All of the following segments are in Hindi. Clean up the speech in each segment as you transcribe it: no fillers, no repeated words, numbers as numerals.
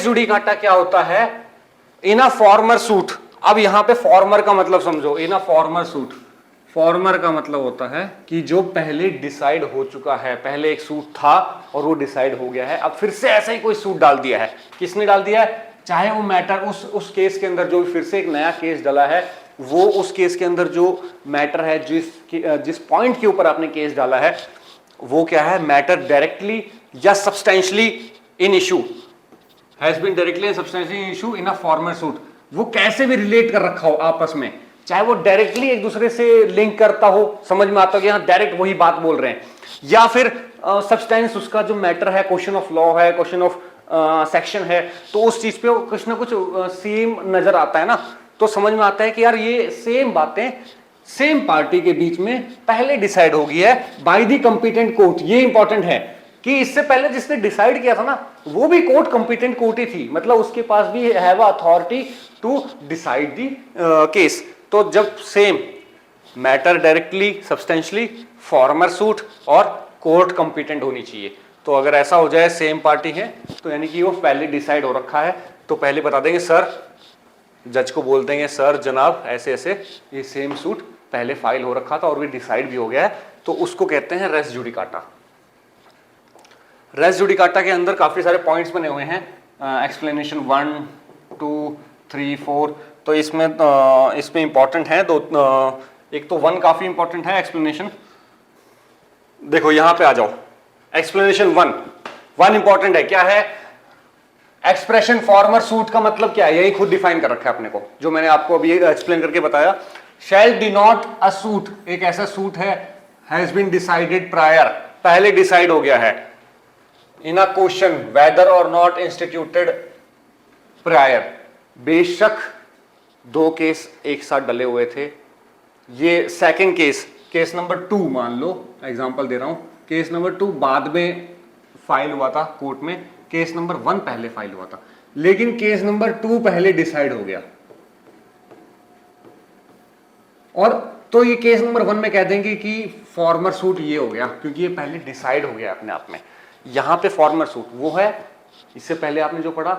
रेस जुडिकाटा क्या होता है? इन अ फॉर्मर सूट। अब यहां पे फॉर्मर का मतलब समझो, इन अ फॉर्मर सूट। फॉर्मर का मतलब होता है कि जो पहले डिसाइड हो चुका है, पहले एक सूट था और वो डिसाइड हो गया है, अब फिर से ऐसा ही कोई सूट डाल दिया है। किसने डाल दिया है? चाहे वो मैटर उस केस के अंदर जो फिर से एक नया केस डला है, वो उस केस के अंदर जो मैटर है, जिस पॉइंट के ऊपर आपने केस डाला है, वो क्या है? मैटर डायरेक्टली या substantially in issue, has been directly and substantially in issue in a former suit. वो कैसे भी रिलेट कर रखा हो आपस में, चाहे वो डायरेक्टली एक दूसरे से लिंक करता हो, समझ में आता हो कि हाँ डायरेक्ट वही बात बोल रहे हैं, या फिर सब्सटेंस उसका जो मैटर है, क्वेश्चन ऑफ लॉ है, क्वेश्चन ऑफ सेक्शन है, तो उस चीज पे कुछ ना कुछ सेम नजर आता है ना, तो समझ में आता है कि यार ये सेम बातें सेम पार्टी के बीच में पहले डिसाइड हो गई है बाय द कॉम्पिटेंट कोर्ट। ये इंपॉर्टेंट है कि इससे पहले जिसने डिसाइड किया था ना, वो भी कोर्ट कॉम्पिटेंट कोर्ट ही थी, मतलब उसके पास भी have authority to decide the case. तो जब same matter directly substantially former suit और कोर्ट कॉम्पिटेंट होनी चाहिए। तो अगर ऐसा हो जाए सेम पार्टी है तो यानी कि वो पहले डिसाइड हो रखा है, तो पहले बता देंगे सर, जज को बोल देंगे सर जनाब ऐसे ऐसे ये सेम सूट पहले फाइल हो रखा था और भी डिसाइड भी हो गया है, तो उसको कहते हैं रेस जुडिकाटा। रेस जुडिकाटा के अंदर काफी सारे पॉइंट्स बने हुए हैं, एक्सप्लेनेशन 1 2 3 4, तो इसमें इंपॉर्टेंट है दो। एक तो 1 काफी इंपॉर्टेंट है एक्सप्लेनेशन। देखो यहां पे आ जाओ, एक्सप्लेनेशन 1 इंपॉर्टेंट है। क्या है? एक्सप्रेशन फॉर्मर सूट का मतलब क्या है, यही खुद डिफाइन कर रखा है अपने को, जो मैंने आपको अभी एक्सप्लेन करके बताया। शैल डिनोट अ सूट, एक ऐसा सूट है हैज बीन डिसाइडेड प्रायर, पहले डिसाइड हो गया है, इन अ क्वेश्चन वेदर और नॉट इंस्टीट्यूटेड प्रायर। बेशक 2 केस एक साथ डले हुए थे, ये सेकंड केस नंबर 2 मान लो, एग्जांपल दे रहा हूं, केस नंबर 2 बाद में फाइल हुआ था कोर्ट में, केस नंबर 1 पहले फाइल हुआ था, लेकिन केस नंबर 2 पहले डिसाइड हो गया। और तो ये केस नंबर 1 में कह देंगे कि फॉर्मर सूट ये हो गया, क्योंकि ये पहले डिसाइड हो गया अपने आप में। यहां पे फॉर्मर सूट वो है, इससे पहले आपने जो पढ़ा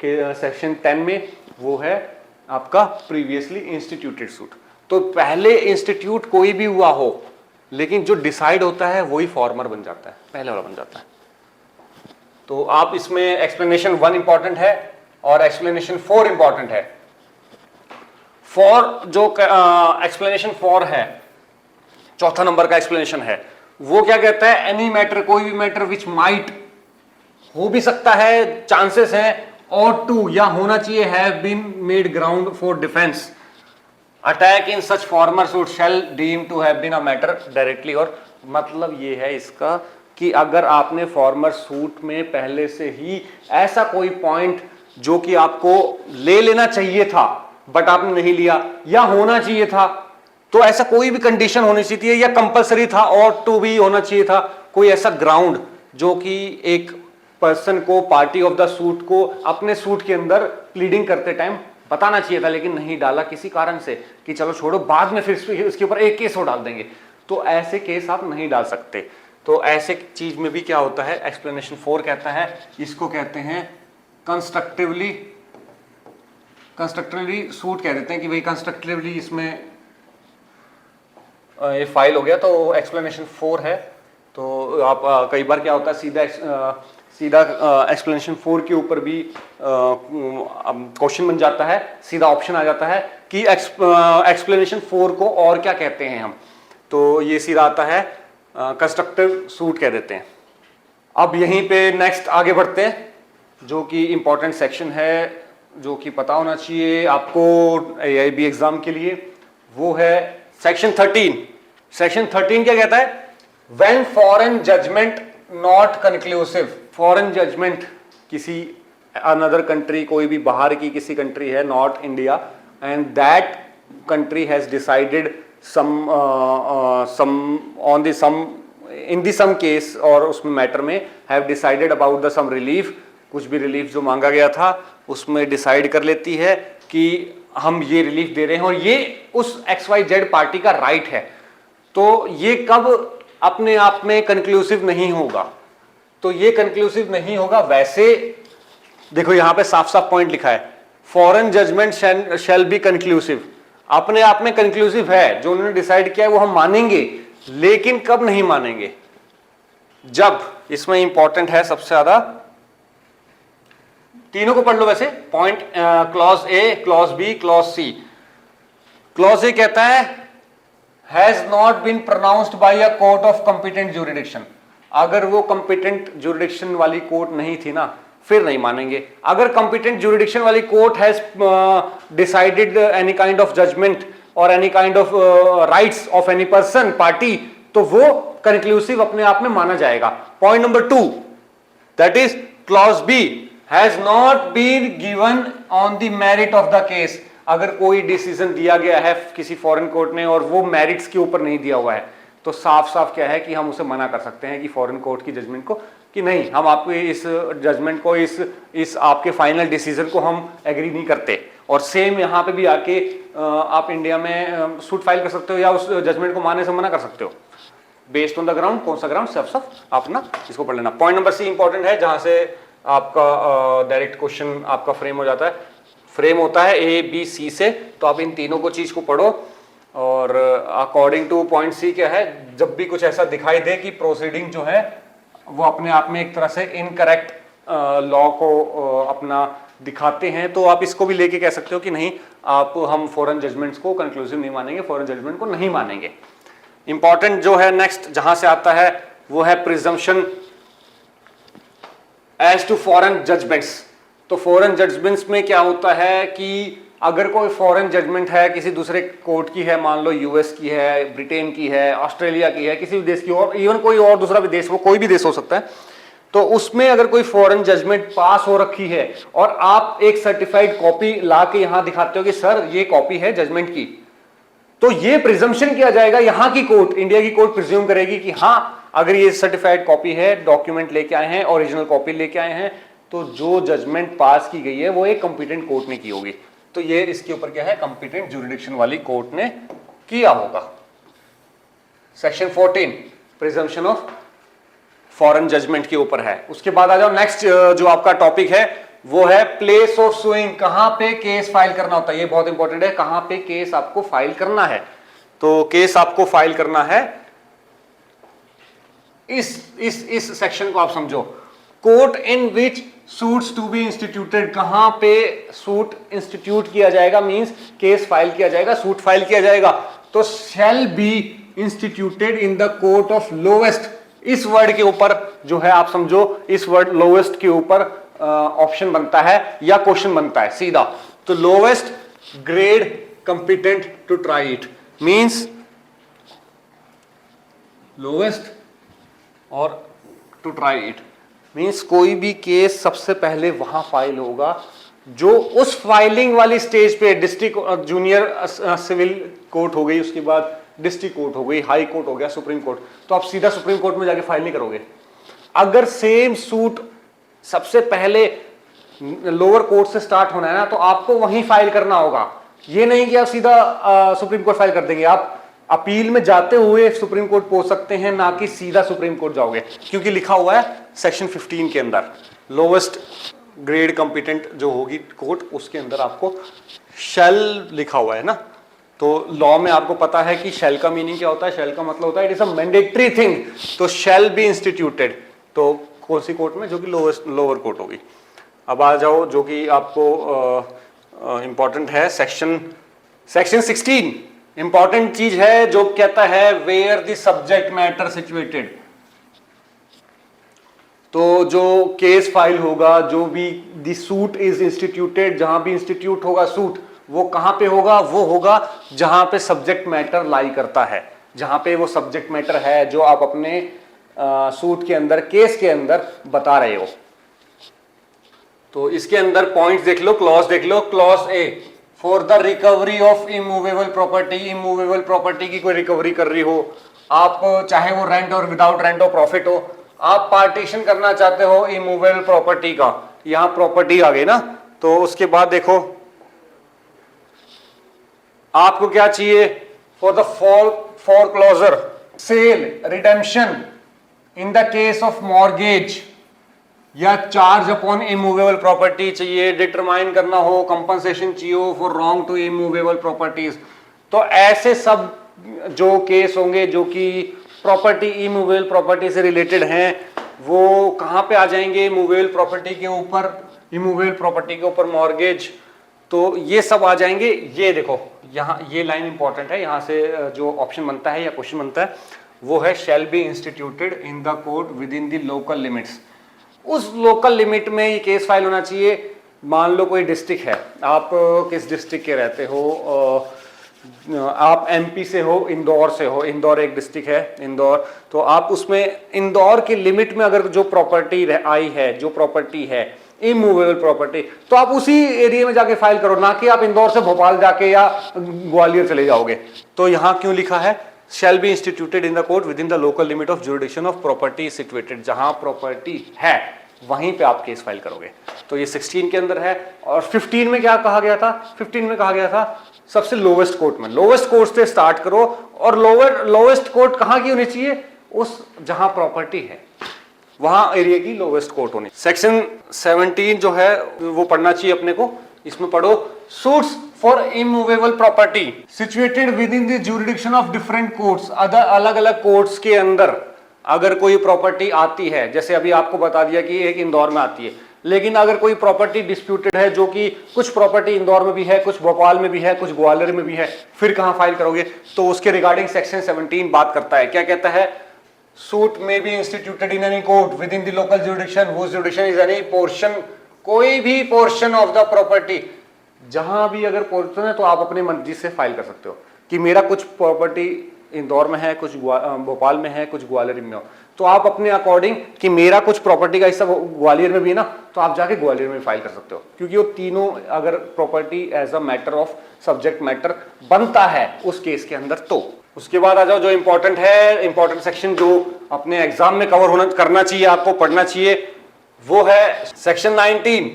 कि सेक्शन 10 में, वो है आपका प्रीवियसली इंस्टीट्यूटेड सूट। तो पहले इंस्टीट्यूट कोई भी हुआ हो, लेकिन जो डिसाइड होता है वही फॉर्मर बन जाता है, पहले वाला बन जाता है। तो आप इसमें एक्सप्लेनेशन 1 इंपॉर्टेंट है और एक्सप्लेनेशन 4 इंपॉर्टेंट है। जो एक्सप्लेनेशन 4 है, चौथा नंबर का एक्सप्लेनेशन है, वो क्या कहता है? एनी मैटर, कोई भी मैटर विच माइट, हो भी सकता है, चांसेस है, और टू या होना चाहिए, have been made ground for defence attack in such former suit shall deem to have been a matter directly. और मतलब ये है इसका कि अगर आपने फॉर्मर सूट में पहले से ही ऐसा कोई पॉइंट जो कि आपको ले लेना चाहिए था बट आपने नहीं लिया, या होना चाहिए था, तो ऐसा कोई भी कंडीशन होनी चाहिए या कंपलसरी था और टू भी होना चाहिए था, कोई ऐसा ग्राउंड जो कि एक पर्सन को, पार्टी ऑफ द सूट को अपने सूट के अंदर प्लीडिंग करते टाइम बताना चाहिए था, लेकिन नहीं डाला किसी कारण से, कि चलो छोड़ो बाद में फिर उसके ऊपर एक केस और डाल देंगे, तो ऐसे केस आप नहीं डाल सकते। तो ऐसे चीज में भी क्या होता है, एक्सप्लेनेशन 4 कहता है, इसको कहते हैं कंस्ट्रक्टिवली सूट कह देते हैं कि भाई कंस्ट्रक्टिवली इसमें ये फाइल हो गया, तो एक्सप्लेनेशन 4 है। तो आप कई बार क्या होता है, सीधा एक्सप्लेनेशन 4 के ऊपर भी क्वेश्चन बन जाता है, सीधा ऑप्शन आ जाता है कि एक्सप्लेनेशन 4 को और क्या कहते हैं हम, तो ये सीधा आता है कंस्ट्रक्टिव सूट कह देते हैं। अब यहीं पे नेक्स्ट आगे बढ़ते हैं, जो कि इंपॉर्टेंट सेक्शन है, जो कि पता होना चाहिए आपको AIB एग्जाम के लिए, वो है सेक्शन 13। सेक्शन 13 क्या कहता है? When foreign judgement not conclusive, foreign judgement किसी अनदर कंट्री, कोई भी बाहर की किसी कंट्री है, not India, and that country has decided in the same case, और उसमें मैटर में have decided about the same relief, कुछ भी रिलीफ जो मांगा गया था उसमें डिसाइड कर लेती है कि हम ये रिलीफ दे रहे हैं और ये उस XYZ पार्टी का राइट है, तो ये कब अपने आप में कंक्लूसिव नहीं होगा? तो ये कंक्लूसिव नहीं होगा वैसे देखो यहां पे साफ साफ पॉइंट लिखा है, foreign judgement shall be conclusive, अपने आप में कंक्लूसिव है, जो उन्होंने डिसाइड किया है वो हम मानेंगे, लेकिन कब नहीं मानेंगे, जब, इसमें इंपॉर्टेंट है सबसे ज्यादा, तीनों को पढ़ लो वैसे point, clause A, clause B, clause C. Clause A कहता है has not been pronounced by a court of competent jurisdiction, अगर वो कंपिटेंट ज्यूरिडिक्शन वाली कोर्ट नहीं थी ना फिर नहीं मानेंगे। अगर कंपिटेंट ज्यूरिडिक्शन वाली court has decided any kind of judgment और any kind of rights of any person party, तो वो कंक्लूसिव अपने आप में माना जाएगा। Point number 2, that is clause B, has not been given on the merit of the case, अगर कोई डिसीजन दिया गया है किसी फॉरेन कोर्ट ने और वो मेरिट्स के ऊपर नहीं दिया हुआ है, तो साफ साफ क्या है कि हम उसे मना कर सकते हैं कि फॉरेन कोर्ट की जजमेंट को, कि नहीं हम आपके इस जजमेंट को, इस आपके फाइनल डिसीजन को हम एग्री नहीं करते। और सेम यहाँ पे भी आके आप इंडिया में सूट फाइल कर सकते हो या उस जजमेंट को मानने से मना कर सकते हो, बेस्ड ऑन द ग्राउंड, कौन सा ग्राउंड, सब अपना इसको पढ़ लेना। पॉइंट नंबर सी इंपॉर्टेंट है, जहां से आपका डायरेक्ट क्वेश्चन आपका फ्रेम हो जाता है, फ्रेम होता है ए बी सी से, तो आप इन तीनों को चीज को पढ़ो। और अकॉर्डिंग टू पॉइंट सी क्या है, जब भी कुछ ऐसा दिखाई दे कि प्रोसीडिंग जो है वो अपने आप में एक तरह से इनकरेक्ट लॉ को अपना दिखाते हैं, तो आप इसको भी लेके कह सकते हो कि नहीं, आप हम फॉरेन जजमेंट्स को कंक्लूसिव नहीं मानेंगे, फॉरेन जजमेंट को नहीं मानेंगे। इंपॉर्टेंट जो है नेक्स्ट जहां से आता है वो है presumption as to foreign judgements. तो फॉरेन जजमेंट्स में क्या होता है कि अगर कोई फॉरेन जजमेंट है किसी दूसरे कोर्ट की है, मान लो यूएस की है, ब्रिटेन की है, ऑस्ट्रेलिया की है, किसी भी देश की, और इवन कोई और दूसरा भी देश, वो कोई भी देश हो सकता है, तो उसमें अगर कोई फॉरेन जजमेंट पास हो रखी है और आप एक सर्टिफाइड कॉपी ला के यहां दिखाते हो कि सर ये कॉपी है जजमेंट की, तो ये प्रिजम्पशन किया जाएगा, यहां की कोर्ट, इंडिया की कोर्ट प्रिज्यूम करेगी कि हाँ अगर ये सर्टिफाइड कॉपी है, डॉक्यूमेंट लेके आए हैं, ओरिजिनल कॉपी लेके आए हैं, तो जो जजमेंट पास की गई है वो एक कंपिटेंट कोर्ट ने की होगी। तो ये इसके ऊपर क्या है, कंपिटेंट ज्यूरिडिक्शन वाली कोर्ट ने किया होगा। Section 14 presumption of foreign judgement के ऊपर है। उसके बाद आ जाओ नेक्स्ट जो आपका टॉपिक है वो है प्लेस ऑफ सुइंग, कहां पे केस फाइल करना होता है। ये बहुत इंपॉर्टेंट है, कहां पे केस आपको फाइल करना है। तो केस आपको फाइल करना है, इस सेक्शन को आप समझो, court in which suits to be instituted, कहां पे सूट इंस्टीट्यूट किया जाएगा, मींस केस फाइल किया जाएगा, सूट फाइल किया जाएगा, तो shall be instituted in the court of lowest. इस वर्ड के ऊपर जो है आप समझो, इस वर्ड लोवेस्ट के ऊपर ऑप्शन बनता है या क्वेश्चन बनता है सीधा। तो lowest grade competent to try it, means lowest और टू ट्राई इट मींस कोई भी केस सबसे पहले वहां फाइल होगा जो उस फाइलिंग वाली स्टेज पे, डिस्ट्रिक्ट जूनियर सिविल कोर्ट हो गई, उसके बाद डिस्ट्रिक्ट कोर्ट हो गई, हाई कोर्ट हो गया, सुप्रीम कोर्ट, तो आप सीधा सुप्रीम कोर्ट में जाके फाइल नहीं करोगे। अगर सेम सूट सबसे पहले लोअर कोर्ट से स्टार्ट होना है ना, तो आपको वहीं फाइल करना होगा। ये नहीं कि आप सीधा सुप्रीम कोर्ट फाइल कर देंगे, आप अपील में जाते हुए सुप्रीम कोर्ट पहुंच सकते हैं, ना कि सीधा सुप्रीम कोर्ट जाओगे, क्योंकि लिखा हुआ है सेक्शन 15 के अंदर लोवेस्ट ग्रेड कंपिटेंट जो होगी कोर्ट, उसके अंदर आपको शैल लिखा हुआ है ना। तो लॉ में आपको पता है कि शैल का मीनिंग क्या होता है, शैल का मतलब होता है it is a mandatory thing, तो शैल बी इंस्टीट्यूटेड, तो कौन सी कोर्ट में, जो कि लोअर कोर्ट होगी। अब आ जाओ जो कि आपको इंपॉर्टेंट है, सेक्शन 16 इंपॉर्टेंट चीज है जो कहता है where the subject matter situated. तो जो केस फाइल होगा, जो भी द सूट इज इंस्टीट्यूटेड, जहां भी इंस्टीट्यूट होगा सूट, वो कहां पे होगा, वो होगा जहां पे सब्जेक्ट मैटर लाई करता है, जहां पे वो सब्जेक्ट मैटर है जो आप अपने सूट के अंदर, केस के अंदर बता रहे हो। तो इसके अंदर पॉइंट्स देख लो, क्लॉज देख लो। Clause A, for the recovery of immovable property, immovable property की कोई रिकवरी कर रही हो आप, चाहे वो रेंट और विदाउट रेंट और प्रॉफिट हो, आप पार्टीशन करना चाहते हो इमूवेबल प्रॉपर्टी का, यहां प्रॉपर्टी आ गई ना, तो उसके बाद देखो आपको क्या चाहिए, for the foreclosure, sale, redemption in the case of mortgage, या चार्ज अपॉन इमूवेबल प्रॉपर्टी चाहिए, डिटरमाइन करना हो, कंपनसेशन चाहिए हो for wrong to immovable properties, तो ऐसे सब जो केस होंगे जो कि प्रॉपर्टी इमूवेबल प्रॉपर्टी से रिलेटेड हैं, वो कहाँ पे आ जाएंगे? इमूवेबल प्रॉपर्टी के ऊपर, इमूवेबल प्रॉपर्टी के ऊपर मॉर्गेज, तो ये सब आ जाएंगे। ये देखो यहाँ ये लाइन इंपॉर्टेंट है, यहाँ से जो ऑप्शन बनता है या क्वेश्चन बनता है वो है shall be instituted in the court within the local limits. उस लोकल लिमिट में ये केस फाइल होना चाहिए। मान लो कोई डिस्ट्रिक्ट है, आप किस डिस्ट्रिक्ट के रहते हो, आप एमपी से हो, इंदौर से हो, इंदौर एक डिस्ट्रिक्ट है इंदौर, तो आप उसमें इंदौर की लिमिट में अगर जो प्रॉपर्टी आई है, जो प्रॉपर्टी है इमूवेबल प्रॉपर्टी, तो आप उसी एरिया में जाके फाइल करो, ना कि आप इंदौर से भोपाल जाके या ग्वालियर चले जाओगे। तो यहां क्यों लिखा है shall be instituted in the court within the local limit of jurisdiction of property situated, जहां प्रॉपर्टी है वहीं पे आप केस फाइल करोगे। तो ये 16 के अंदर है। और 15 में क्या कहा गया था? 15 में कहा गया था सबसे लोवेस्ट कोर्ट में, लोवेस्ट कोर्ट से स्टार्ट करो, और लोवेस्ट कोर्ट कहां की होनी चाहिए? उस जहां प्रॉपर्टी है वहां एरिया की लोवेस्ट कोर्ट होनी। सेक्शन 17 जो है वो पढ़ना चाहिए अपने को। इसमें पढ़ो, suits for immovable property situated with in the jurisdiction of different courts, other अलग अलग कोर्ट्स के अंदर अगर कोई प्रॉपर्टी आती है, जैसे अभी आपको बता दिया कि एक इंदौर में आती है, लेकिन अगर कोई प्रॉपर्टी डिस्प्यूटेड है, जो कि कुछ प्रॉपर्टी इंदौर में भी है, कुछ भोपाल में भी है, कुछ ग्वालियर में भी है, फिर कहां फाइल करोगे? तो उसके रिगार्डिंग सेक्शन 17 बात करता है। क्या कहता है? सूट में be instituted in any court within the local jurisdiction whose jurisdiction is any portion, कोई भी पोर्शन ऑफ द प्रॉपर्टी, जहां भी अगर पोर्शन है तो आप अपनी मर्जी से फाइल कर सकते हो कि मेरा कुछ प्रॉपर्टी इंदौर में है, कुछ भोपाल में है, कुछ ग्वालियर में हो, तो आप अपने अकॉर्डिंग कि मेरा कुछ प्रॉपर्टी का हिस्सा ग्वालियर में भी है ना, तो आप जाके ग्वालियर में फाइल कर सकते हो, क्योंकि वो तीनों अगर property as a matter of subject matter बनता है उस केस के अंदर। तो उसके बाद आ जाओ जो इंपॉर्टेंट है, इंपॉर्टेंट सेक्शन जो अपने एग्जाम में कवर होना करना चाहिए, आपको पढ़ना चाहिए, वो है section 19,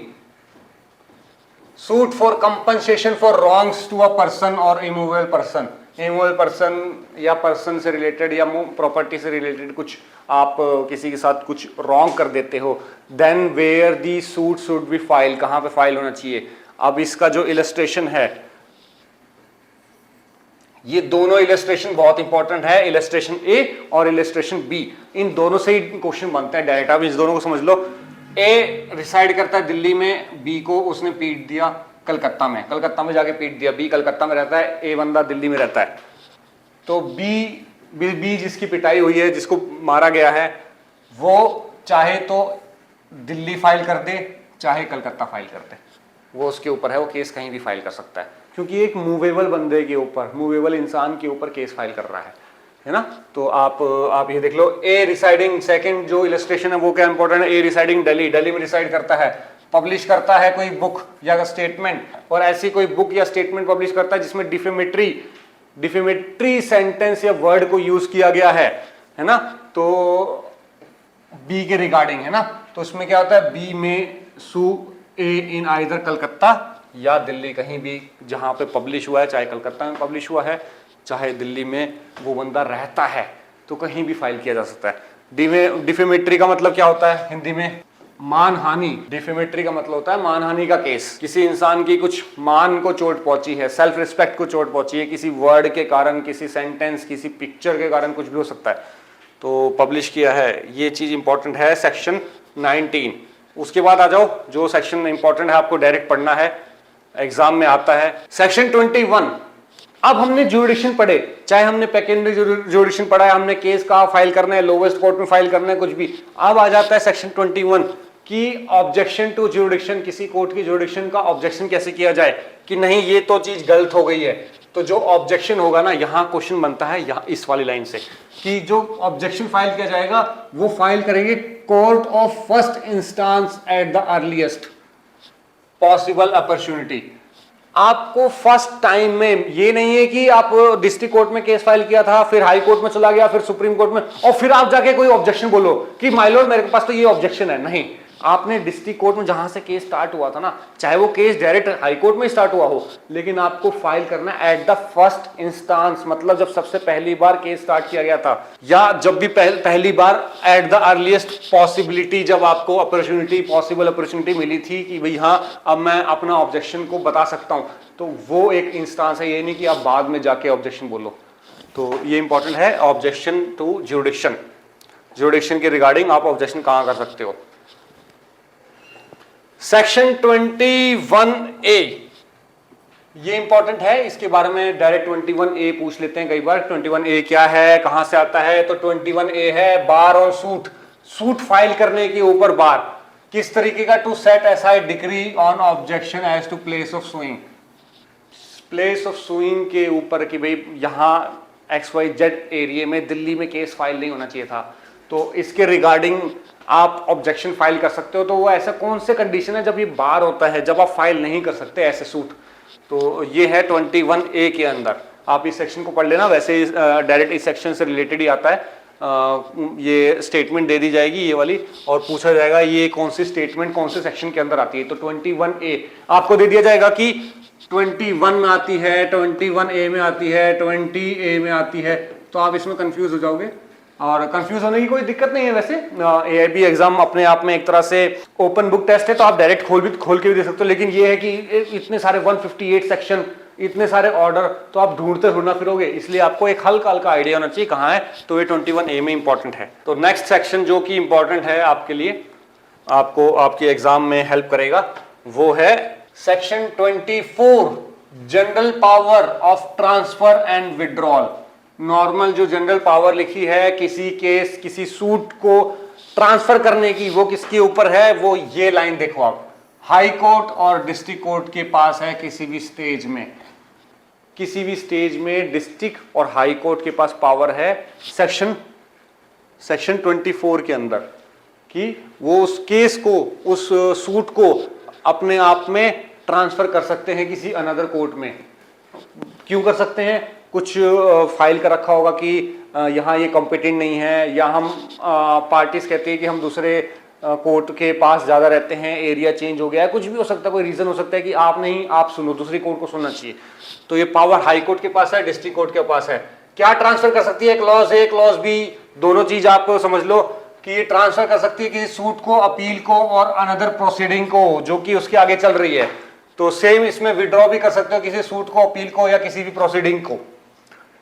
suit for compensation for wrongs to a person और इमूवेबल पर्सन। इमूवेबल पर्सन या पर्सन से रिलेटेड या प्रॉपर्टी से रिलेटेड कुछ आप किसी के साथ कुछ रॉन्ग कर देते हो, then where the suit should be file, कहां पे फाइल होना चाहिए। अब इसका जो इलस्ट्रेशन है, ये दोनों इलस्ट्रेशन बहुत इंपॉर्टेंट है, इलस्ट्रेशन ए और इलस्ट्रेशन बी, इन दोनों से ही क्वेश्चन बनते हैं डायरेक्ट। आप इस दोनों को समझ लो। ए रिसाइड करता है दिल्ली में, बी को उसने पीट दिया कलकत्ता में, कलकत्ता में जाके पीट दिया, बी कलकत्ता में रहता है, ए बंदा दिल्ली में रहता है, तो बी जिसकी पिटाई हुई है, जिसको मारा गया है, वो चाहे तो दिल्ली फाइल कर दे, चाहे कलकत्ता फाइल कर दे, वो उसके ऊपर है, वो केस कहीं भी फाइल कर सकता है, क्योंकि एक मूवेबल बंदे के ऊपर, मूवेबल इंसान के ऊपर केस फाइल कर रहा है ना। तो आप ये देख लो, ए रिसाइडिंग, सेकंड जो इलस्ट्रेशन है वो क्या इंपॉर्टेंट है, ए रिसाइडिंग दिल्ली, दिल्ली में रिसाइड करता है, पब्लिश करता है कोई बुक या स्टेटमेंट, और ऐसी कोई बुक या स्टेटमेंट पब्लिश करता है जिसमें डिफेमेटरी सेंटेंस या वर्ड को यूज किया गया है ना, तो बी के रिगार्डिंग है ना, तो उसमें क्या होता है, बी में सू ए इन आइदर कलकत्ता या दिल्ली, कहीं भी जहां पे पब्लिश हुआ है, चाहे कलकत्ता में पब्लिश हुआ है, चाहे दिल्ली में वो बंदा रहता है, तो कहीं भी फाइल किया जा सकता है। डिफेमेटरी का मतलब क्या होता है हिंदी में? मानहानि। डिफेमेटरी का मतलब होता है मानहानि का केस, किसी इंसान की कुछ मान को चोट पहुंची है, सेल्फ रिस्पेक्ट को चोट पहुंची है, किसी वर्ड के कारण, किसी सेंटेंस, किसी पिक्चर के कारण, कुछ भी हो सकता है, तो पब्लिश किया है, ये चीज इंपॉर्टेंट है सेक्शन 19। उसके बाद आ जाओ, जो सेक्शन इंपॉर्टेंट है आपको डायरेक्ट पढ़ना है, एग्जाम में आता है, सेक्शन 21। अब हमने ज्यूरिडिक्शन पढ़े, चाहे हमने पेकेंडरी ज्यूरिडिक्शन पढ़ा है, हमने केस कहाँ फाइल करना है, लोवेस्ट कोर्ट में फाइल करना है, कुछ भी। अब आ जाता है सेक्शन 21 कि ऑब्जेक्शन टू ज्यूरिडिक्शन, किसी कोर्ट की ज्यूरिडिक्शन का ऑब्जेक्शन कैसे किया जाए कि नहीं ये तो चीज गलत हो गई है। तो जो ऑब्जेक्शन होगा ना, यहां क्वेश्चन बनता है यहाँ इस वाली लाइन से कि जो ऑब्जेक्शन फाइल किया जाएगा वो फाइल करेंगे court of first instance at the earliest possible opportunity. आपको फर्स्ट टाइम में, ये नहीं है कि आप डिस्ट्रिक्ट कोर्ट में केस फाइल किया था, फिर हाई कोर्ट में चला गया, फिर सुप्रीम कोर्ट में, और फिर आप जाके कोई ऑब्जेक्शन बोलो कि माय लॉर्ड मेरे पास तो ये ऑब्जेक्शन है, नहीं। आपने डिस्ट्रिक्ट कोर्ट में जहां से केस स्टार्ट हुआ था ना, चाहे वो केस डायरेक्ट हाई कोर्ट में स्टार्ट हुआ हो, लेकिन आपको फाइल करना एट द फर्स्ट इंस्टांस, मतलब जब सबसे पहली बार केस स्टार्ट किया गया था, या जब भी पहली बार एट द अर्लीस्ट पॉसिबिलिटी, जब आपको पॉसिबल अपॉर्चुनिटी मिली थी कि भाई हाँ अब मैं अपना ऑब्जेक्शन को बता सकता हूं, तो वो एक इंस्टांस है। ये नहीं कि आप बाद में जाके ऑब्जेक्शन बोलो। तो ये इंपॉर्टेंट है, ऑब्जेक्शन टू ज्यूरिडिक्शन। ज्यूरिडिक्शन के रिगार्डिंग आप ऑब्जेक्शन कहां कर सकते हो। सेक्शन 21A ये इंपॉर्टेंट है, इसके बारे में डायरेक्ट 21A पूछ लेते हैं कई बार। 21A क्या है, कहां से आता है? तो 21A है बार और सूट। सूट फाइल करने के ऊपर बार किस तरीके का? To set aside decree on objection as to place of suing. Place of suing के ऊपर कि भाई यहां XYZ एरिया में दिल्ली में केस फाइल नहीं होना चाहिए था, तो इसके रिगार्डिंग आप ऑब्जेक्शन फाइल कर सकते हो। तो वो ऐसा कौन से कंडीशन है जब ये बार होता है, जब आप फाइल नहीं कर सकते ऐसे सूट? तो ये है 21A के अंदर। आप इस सेक्शन को पढ़ लेना, वैसे डायरेक्ट इस सेक्शन से रिलेटेड ही आता है। ये स्टेटमेंट दे दी जाएगी ये वाली, और पूछा जाएगा ये कौन सी स्टेटमेंट कौन से सेक्शन के अंदर आती है। तो 21A आपको दे दिया जाएगा कि 21 में आती है, 21A में आती है, 20A में आती है, तो आप इसमें कंफ्यूज हो जाओगे। और कंफ्यूज होने की कोई दिक्कत नहीं है। वैसे AIB एग्जाम अपने आप में एक तरह से ओपन बुक टेस्ट है, तो आप डायरेक्ट खोल के भी दे सकते हो, लेकिन ये है कि इतने सारे 158 सेक्शन, इतने सारे ऑर्डर, तो आप ढूंढते ढूंढना फिरोगे, इसलिए आपको एक हल्का हल्का आइडिया होना चाहिए कहाँ है। तो ये 21A में इंपॉर्टेंट है। तो नेक्स्ट सेक्शन जो कि इंपॉर्टेंट है आपके लिए, आपको आपके एग्जाम में हेल्प करेगा, वो है section 24 general power of transfer and withdrawal. Normal जो जनरल पावर लिखी है किसी केस, किसी सूट को ट्रांसफर करने की, वो किसके ऊपर है? वो ये लाइन देखो आप, हाई कोर्ट और डिस्ट्रिक्ट कोर्ट के पास है। किसी भी स्टेज में डिस्ट्रिक्ट और हाई कोर्ट के पास पावर है सेक्शन 24 के अंदर, कि वो उस केस को, उस सूट को अपने आप में ट्रांसफर कर सकते हैं किसी अनदर कोर्ट में। क्यों कर सकते हैं? कुछ फाइल कर रखा होगा कि यहाँ ये कॉम्पिटेंट नहीं है, या हम पार्टीज कहते हैं कि हम दूसरे कोर्ट के पास ज़्यादा रहते हैं, एरिया चेंज हो गया है, कुछ भी हो सकता है, कोई रीज़न हो सकता है कि आप नहीं, आप सुनो, दूसरी कोर्ट को सुनना चाहिए। तो ये पावर हाई कोर्ट के पास है, डिस्ट्रिक्ट कोर्ट के पास है। क्या ट्रांसफर कर सकती है? क्लॉज A क्लॉज B, दोनों चीज आप समझ लो कि ये ट्रांसफर कर सकती है किसी सूट को, अपील को और अनदर प्रोसीडिंग को जो कि उसके आगे चल रही है। तो सेम इसमें विड्रॉ भी कर सकते हो किसी सूट को, अपील को, या किसी भी प्रोसीडिंग को।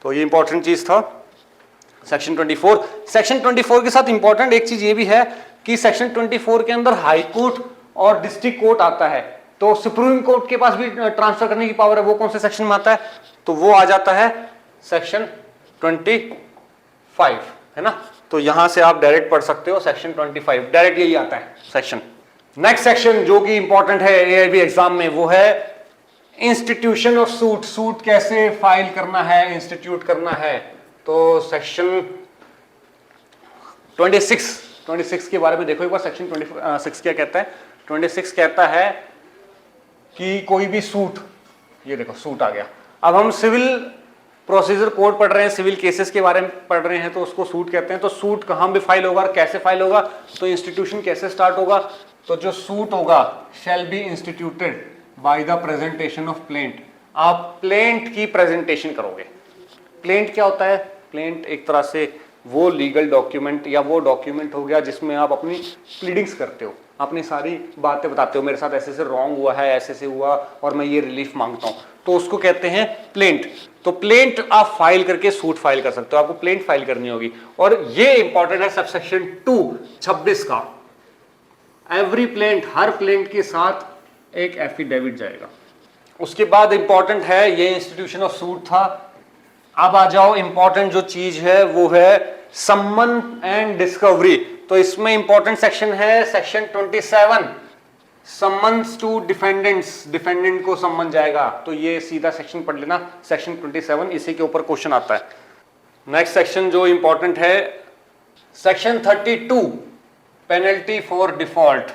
तो ये इंपॉर्टेंट चीज था सेक्शन 24। सेक्शन 24 के साथ इंपॉर्टेंट एक चीज ये भी है कि सेक्शन 24 के अंदर हाई कोर्ट और डिस्ट्रिक्ट कोर्ट आता है, तो सुप्रीम कोर्ट के पास भी ट्रांसफर करने की पावर है। वो कौन से सेक्शन में आता है? तो वो आ जाता है सेक्शन 25, है ना। तो यहां से आप डायरेक्ट पढ़ सकते हो सेक्शन 25, डायरेक्ट यही आता है सेक्शन। नेक्स्ट सेक्शन जो कि इंपॉर्टेंट है AIB एग्जाम में, वो है इंस्टीट्यूशन ऑफ सूट। सूट कैसे फाइल करना है, इंस्टीट्यूट करना है। तो सेक्शन 26 के बारे में देखो एक बार। सेक्शन 26 क्या कहता है? 26 कहता है कि कोई भी सूट, ये देखो सूट आ गया। अब हम सिविल प्रोसीजर कोड पढ़ रहे हैं, सिविल केसेस के बारे में पढ़ रहे हैं, तो उसको सूट कहते हैं। तो सूट कहाँ भी फाइल होगा और कैसे फाइल होगा? तो इंस्टीट्यूशन कैसे स्टार्ट होगा? तो जो सूट होगा shall be instituted by the presentation of plaint. आप प्लेंट की प्रेजेंटेशन करोगे। प्लेंट क्या होता है? प्लेंट एक तरह से वो लीगल डॉक्यूमेंट या वो डॉक्यूमेंट हो गया जिसमें आप अपनी प्लीडिंग्स करते हो, अपनी सारी बातें बताते हो, मेरे साथ ऐसे से रॉन्ग हुआ है, ऐसे से हुआ और मैं ये रिलीफ मांगता हूं, तो उसको कहते हैं प्लेंट। तो प्लेंट आप फाइल करके सूट फाइल कर सकते हो, आपको प्लेंट फाइल करनी होगी। और ये इंपॉर्टेंट है सबसेक्शन 2 26 का। एवरी प्लेंट, हर प्लेंट के साथ एक एफिडेविट जाएगा। उसके बाद इंपॉर्टेंट है, ये इंस्टीट्यूशन ऑफ सूट था। अब आ जाओ, इंपॉर्टेंट जो चीज है वो है सम्मन एंड डिस्कवरी। तो इसमें इंपॉर्टेंट सेक्शन है section 27, summons to defendants. Defendant को सम्मन जाएगा, तो ये सीधा सेक्शन पढ़ लेना, सेक्शन 27, इसी के ऊपर क्वेश्चन आता है। नेक्स्ट सेक्शन जो इंपॉर्टेंट है सेक्शन 32, पेनल्टी फॉर डिफॉल्ट।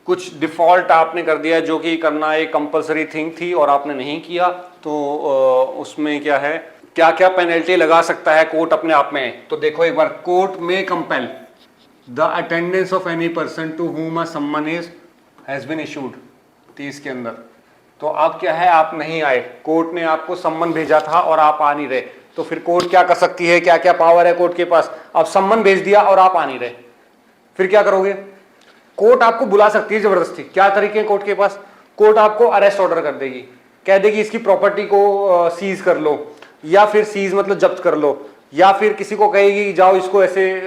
कुछ डिफॉल्ट आपने कर दिया जो कि करना एक कंपलसरी थिंग थी और आपने नहीं किया, तो उसमें क्या है, क्या क्या पेनल्टी लगा सकता है कोर्ट अपने आप में। तो देखो एक बार, कोर्ट में compel the attendance of any person to whom a summon has been issued 30 के अंदर। तो आप क्या है, आप नहीं आए, कोर्ट ने आपको सम्मन भेजा था और आप आ नहीं रहे, तो फिर कोर्ट क्या कर सकती है, क्या क्या पावर है कोर्ट के पास। अब सम्मन भेज दिया और आप आ नहीं रहे, फिर क्या करोगे? कोर्ट आपको बुला सकती है जबरदस्ती। क्या तरीके हैं कोर्ट के पास? कोर्ट आपको अरेस्ट ऑर्डर कर देगी, कह देगी इसकी प्रॉपर्टी को सीज कर लो, या फिर सीज मतलब जब्त कर लो, या फिर किसी को कहेगी जाओ इसको ऐसे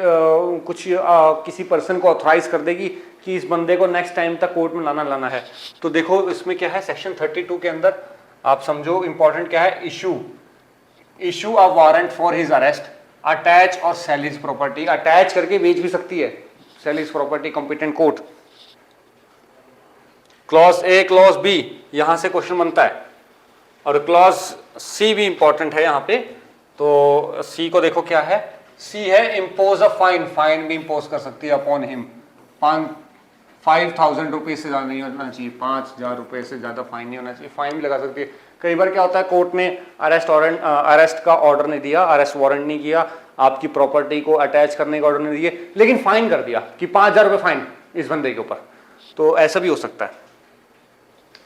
किसी पर्सन को ऑथराइज कर देगी कि इस बंदे को नेक्स्ट टाइम तक कोर्ट में लाना है। तो देखो इसमें क्या है, सेक्शन 32 के अंदर आप समझो इंपॉर्टेंट क्या है, issue a warrant for his arrest, attach और सेल हिज प्रॉपर्टी। अटैच करके बेच भी सकती है, sale his property competent court. Clause A clause B, यहां से क्वेश्चन बनता है, और क्लॉज सी भी इंपॉर्टेंट है यहां पे। तो सी को देखो क्या है, सी है इम्पोज अ फाइन, फाइन भी इम्पोज कर सकती है अपॉन हिम। 5,000 रुपये से ज्यादा नहीं होना चाहिए, 5,000 रुपये से ज्यादा फाइन नहीं होना चाहिए, फाइन भी लगा सकती है। कई बार क्या होता है, कोर्ट ने अरेस्ट का ऑर्डर नहीं दिया, अरेस्ट वारंट नहीं किया, आपकी प्रॉपर्टी को अटैच करने का ऑर्डर नहीं दिए, लेकिन फाइन कर दिया कि 5,000 रुपये फाइन इस बंदे के ऊपर। तो ऐसा भी हो सकता है।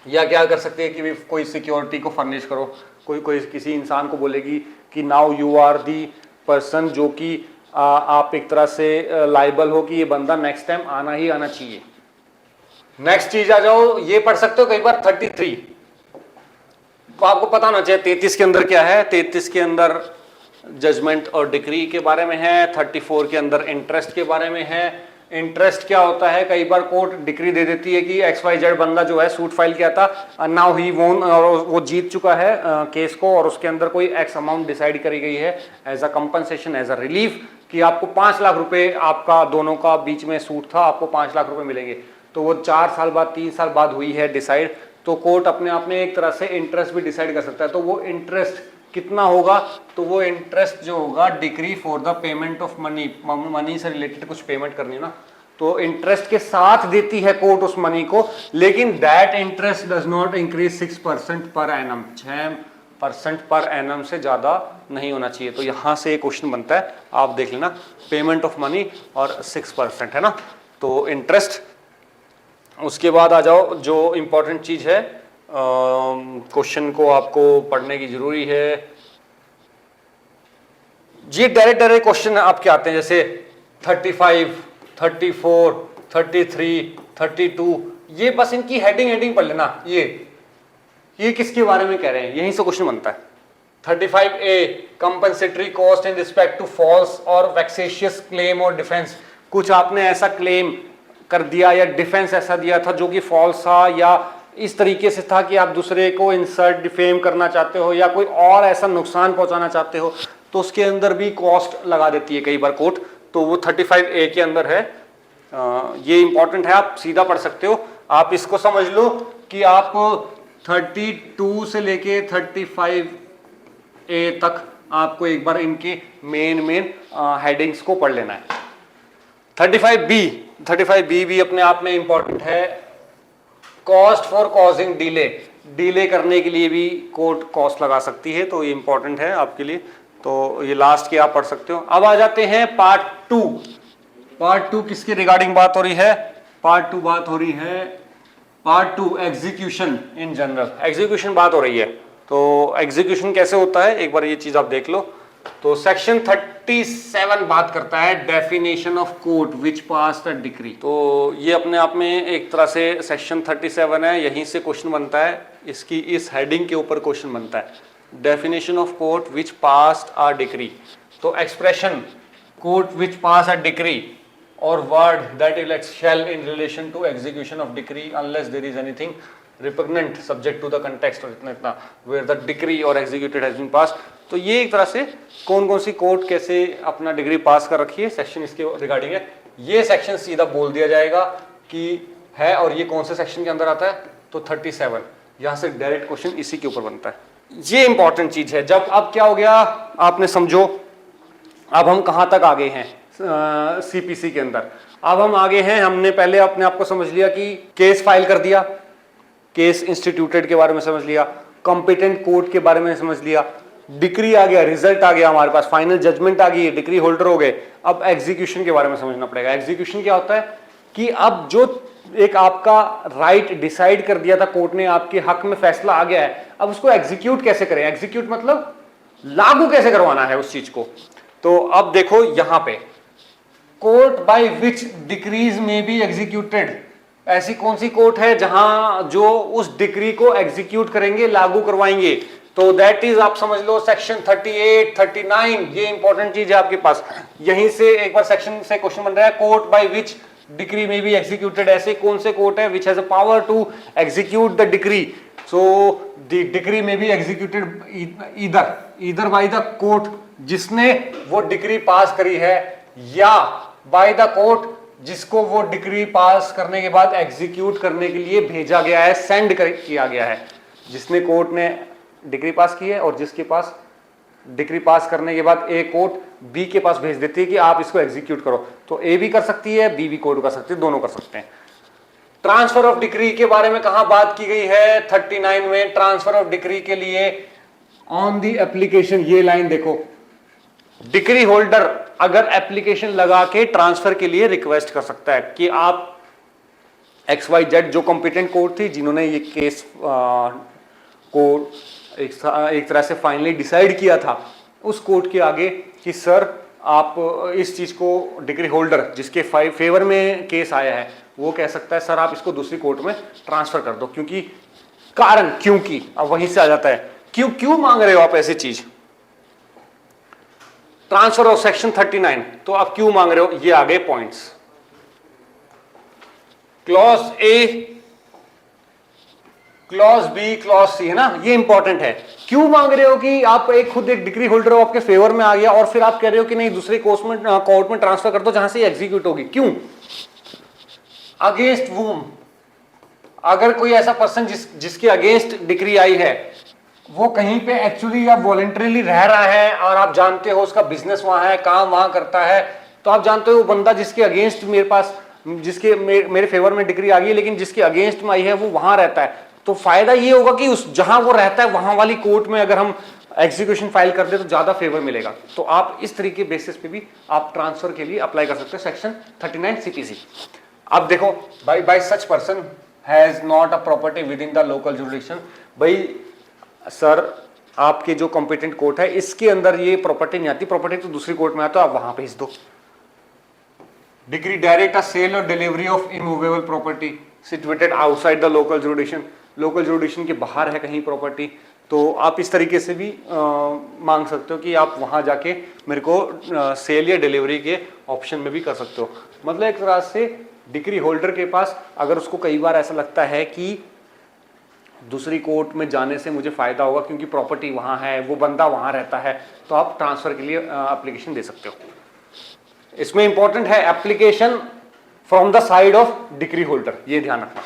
या क्या कर सकते हैं कि भी कोई सिक्योरिटी को फर्निश करो, कोई किसी इंसान को बोलेगी कि now you are the person, जो कि आप एक तरह से लाइबल हो कि ये बंदा नेक्स्ट टाइम आना ही आना चाहिए। नेक्स्ट चीज आ जाओ, ये पढ़ सकते हो कई बार 33, तो आपको पता होना चाहिए 33 के अंदर क्या है। 33 के अंदर जजमेंट और डिक्री के बारे में है, 34 के अंदर इंटरेस्ट के बारे में है। इंटरेस्ट क्या होता है, कई बार कोर्ट डिक्री दे देती है कि XYZ बंदा जो है सूट फाइल किया था, नाउ ही वोन, और वो जीत चुका है केस को, और उसके अंदर कोई एक्स अमाउंट डिसाइड करी गई है as a compensation, as a relief, कि आपको 5 लाख रुपए, आपका दोनों का बीच में सूट था, आपको 5 लाख रुपए मिलेंगे। तो वो 4 साल बाद 3 साल बाद हुई है डिसाइड, तो कोर्ट अपने आप में एक तरह से इंटरेस्ट भी डिसाइड कर सकता है। तो वो इंटरेस्ट कितना होगा, तो वो इंटरेस्ट जो होगा decree for the payment of money, money से रिलेटेड कुछ पेमेंट करनी है ना, तो इंटरेस्ट के साथ देती है कोर्ट उस मनी को, लेकिन that interest does not increase 6% per annum, 6% per annum से ज्यादा नहीं होना चाहिए। तो यहां से एक क्वेश्चन बनता है, आप देख लेना, पेमेंट ऑफ मनी और 6% है ना, तो इंटरेस्ट। उसके बाद आ जाओ, जो इंपॉर्टेंट चीज है, क्वेश्चन को आपको पढ़ने की जरूरी है। ये डायरेक्ट क्वेश्चन आपके आते हैं, जैसे 35, 34, 33, 32, ये बस इनकी हेडिंग पढ़ लेना। ये किसके बारे में कह रहे हैं, यहीं से क्वेश्चन बनता है। 35A, compensatory cost in respect to false और वेक्सेशियस क्लेम और डिफेंस। कुछ आपने ऐसा क्लेम कर दिया या डिफेंस ऐसा दिया था जो कि फॉल्स था, या इस तरीके से था कि आप दूसरे को इंसल्ट डिफेम करना चाहते हो, या कोई और ऐसा नुकसान पहुंचाना चाहते हो, तो उसके अंदर भी कॉस्ट लगा देती है कई बार कोर्ट। तो वो 35A के अंदर है। ये इंपॉर्टेंट है, आप सीधा पढ़ सकते हो। आप इसको समझ लो कि आप 32 से लेके 35A तक आपको एक बार इनके मेन हेडिंग्स को पढ़ लेना है। 35B भी अपने आप में इंपॉर्टेंट है। कॉस्ट फॉर कॉजिंग डिले करने के लिए भी कोर्ट कॉस्ट लगा सकती है, तो ये इंपॉर्टेंट है आपके लिए। तो ये लास्ट के आप पढ़ सकते हो। अब आ जाते हैं पार्ट 2। पार्ट 2 किसके रिगार्डिंग बात हो रही है? पार्ट 2 बात हो रही है, part 2 execution in general, execution बात हो रही है। तो एग्जीक्यूशन कैसे होता है, एक बार ये चीज आप देख लो। तो सेक्शन 37 बात करता है definition of court which pass the decree. तो ये अपने आप में एक तरह से सेक्शन 37 है, यहीं से क्वेश्चन बनता है, इसकी इस हेडिंग के ऊपर क्वेश्चन बनता है। Definition of court which passed a decree. तो expression court which pass a decree or word that elects shall in relation to execution of decree unless there is anything repugnant subject to the context और इतना वेयर द डिक्री और एग्जीक्यूटेड हैज बीन पास। तो ये एक तरह से कौन सी कोर्ट कैसे अपना डिग्री पास कर रखी है, सेक्शन इसके रिगार्डिंग है। ये सेक्शन सीधा बोल दिया जाएगा कि है, और ये कौन से सेक्शन के अंदर आता है, तो 37। यहां से डायरेक्ट क्वेश्चन इसी के ऊपर बनता है। ये इंपॉर्टेंट चीज है। जब अब क्या हो गया, आपने समझो, अब हम कहां तक आगे हैं सीपीसी के अंदर। अब हम आगे हैं, हमने पहले अपने आप को समझ लिया कि केस फाइल कर दिया, केस इंस्टीट्यूटेड के बारे में समझ लिया, कॉम्पिटेंट कोर्ट के बारे में समझ लिया, डिक्री आ गया, रिजल्ट आ गया हमारे पास, फाइनल जजमेंट आ गई, डिक्री होल्डर हो गए। अब एग्जीक्यूशन के बारे में समझना पड़ेगा। एग्जीक्यूशन क्या होता है कि अब जो एक आपका राइट डिसाइड कर दिया था कोर्ट ने, आपके हक में फैसला आ गया है, अब उसको एग्जीक्यूट कैसे करें। एग्जीक्यूट मतलब लागू कैसे करवाना है उस चीज को। तो अब देखो यहां पे कोर्ट बाय विच डिक्रीज में बी एग्जीक्यूटेड, ऐसी कौन सी कोर्ट है जहां जो उस डिक्री को एग्जीक्यूट करेंगे, लागू करवाएंगे। तो दैट इज आप समझ लो सेक्शन 38, 39, ये इंपॉर्टेंट चीज है आपके पास। यहीं से एक बार सेक्शन से क्वेश्चन बन रहा है, court by which decree may be executed, ऐसे कौन से कोर्ट है which has a power to execute the decree. So the decree may be executed either by the court जिसने वो डिक्री पास करी है, या बाय द कोर्ट जिसको वो डिक्री पास करने के बाद एग्जीक्यूट करने के लिए भेजा गया है, सेंड किया गया है। जिसने कोर्ट ने डिग्री पास की है और जिसके पास डिग्री पास करने के बाद ए कोर्ट बी के पास भेज देती है कि आप इसको एग्जीक्यूट करो। तो ए भी कर सकती है, बी भी कोर्ट कर सकती है, दोनों कर सकते हैं। ट्रांसफर ऑफ डिग्री के बारे में कहां बात की गई है 39 में। ट्रांसफर ऑफ डिग्री के लिए ऑन दी एप्लीकेशन, ये लाइन देखो, डिग्री होल्डर अगर एप्लीकेशन लगा के ट्रांसफर के लिए रिक्वेस्ट कर सकता है कि आप XYZ जो कॉम्पिटेंट कोर्ट थी जिन्होंने ये केस को एक तरह से फाइनली डिसाइड किया था, उस कोर्ट के आगे कि सर आप इस चीज को डिग्री होल्डर जिसके फेवर में केस आया है वो कह सकता है सर आप इसको दूसरी कोर्ट में ट्रांसफर कर दो, क्योंकि कारण, क्योंकि अब वहीं से आ जाता है क्यों मांग रहे हो आप ऐसी चीज। ट्रांसफर ऑफ सेक्शन 39, तो आप क्यों मांग रहे हो, ये आ गए points. Clause A, clause B, clause C, है ना, ये इंपॉर्टेंट है। क्यों मांग रहे हो कि आप खुद एक डिग्री होल्डर हो, आपके फेवर में आ गया और फिर आप कह रहे हो कि नहीं दूसरे कोर्ट में ट्रांसफर कर दो जहां से एग्जीक्यूट होगी, क्यों। अगेंस्ट वूम, अगर कोई ऐसा पर्सन जिसके अगेंस्ट डिग्री आई है वो कहीं पे एक्चुअली या वॉलंटरीली रह रहा है और आप जानते हो उसका बिजनेस वहां है, काम वहां करता है, तो आप जानते हो वो बंदा जिसके अगेंस्ट मेरे पास, जिसके मेरे फेवर में डिग्री आ गई लेकिन जिसके अगेंस्ट में आई है वो वहां रहता है, तो फायदा ये होगा कि उस जहां वो रहता है वहां वाली कोर्ट में अगर हम एग्जीक्यूशन फाइल कर दे तो ज्यादा फेवर मिलेगा। तो आप इस तरीके बेसिस पे भी आप ट्रांसफर के लिए अप्लाई कर सकते हैं सेक्शन 39 CPC। अब देखो bye such person has not a property with in the local jurisdiction, भाई सर आपके जो कॉम्पिटेंट कोर्ट है इसके अंदर ये प्रॉपर्टी नहीं आती, प्रॉपर्टी तो दूसरी कोर्ट में आता है, आप वहां भेज दो। डिग्री डायरेक्ट अ सेल और delivery of immovable property situated outside the local jurisdiction, local jurisdiction के बाहर है कहीं प्रॉपर्टी, तो आप इस तरीके से भी मांग सकते हो कि आप वहां जाके मेरे को सेल या डिलीवरी के ऑप्शन में भी कर सकते हो। मतलब एक तरह से डिग्री होल्डर के पास अगर उसको कई बार ऐसा लगता है कि दूसरी कोर्ट में जाने से मुझे फायदा होगा क्योंकि प्रॉपर्टी वहां है, वो बंदा वहां रहता है, तो आप ट्रांसफर के लिए एप्लीकेशन दे सकते हो। इसमें इंपॉर्टेंट है application from the side of degree holder, ये ध्यान रखना।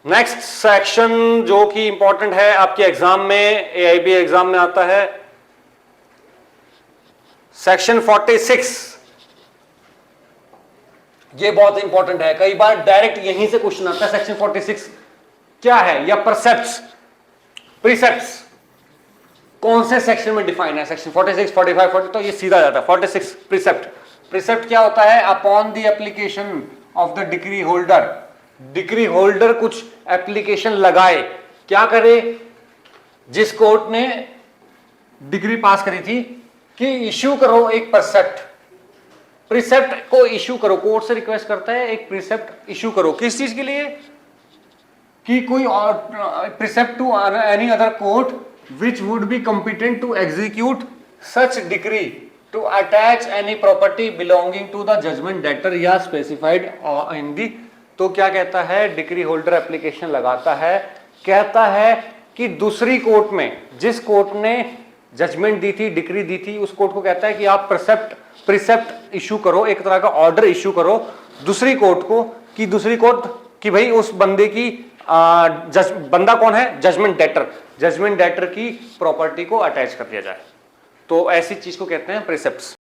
नेक्स्ट सेक्शन जो कि इंपॉर्टेंट है आपके एग्जाम में, AIB एग्जाम में आता है, सेक्शन 46। ये बहुत इंपॉर्टेंट है, कई बार डायरेक्ट यहीं से क्वेश्चन आता है। सेक्शन 46 क्या है, या परसेप्ट्स, प्रीसेप्ट्स कौन से सेक्शन में डिफाइन है, सेक्शन 46, 45, 40, तो ये सीधा जाता है 46 प्रीसेप्ट। प्रीसेप्ट क्या होता है, upon the application of the degree holder, degree holder कुछ एप्लीकेशन लगाए, क्या करे, जिस कोर्ट ने डिग्री पास करी थी कि इश्यू करो एक परसेप्ट, प्रीसेप्ट को इश्यू करो, कोर्ट से रिक्वेस्ट करता है एक प्रीसेप्ट इश्यू करो, किस चीज के लिए, कि कोई और precept to any other court which would be competent to execute such decree to attach any property belonging to the judgment debtor या specified in the, तो क्या कहता है, डिग्री होल्डर एप्लीकेशन लगाता है, कहता है कि दूसरी कोर्ट में, जिस कोर्ट ने जजमेंट दी थी, डिग्री दी थी, उस कोर्ट को कहता है कि आप प्रीसेप्ट इशू करो, एक तरह का ऑर्डर इशू करो दूसरी कोर्ट को, कि दूसरी कोर्ट कि भाई उस बंदे की बंदा कौन है, जजमेंट डेटर, जजमेंट डेटर की प्रॉपर्टी को अटैच कर दिया जाए। तो ऐसी चीज को कहते हैं प्रीसेप्ट्स।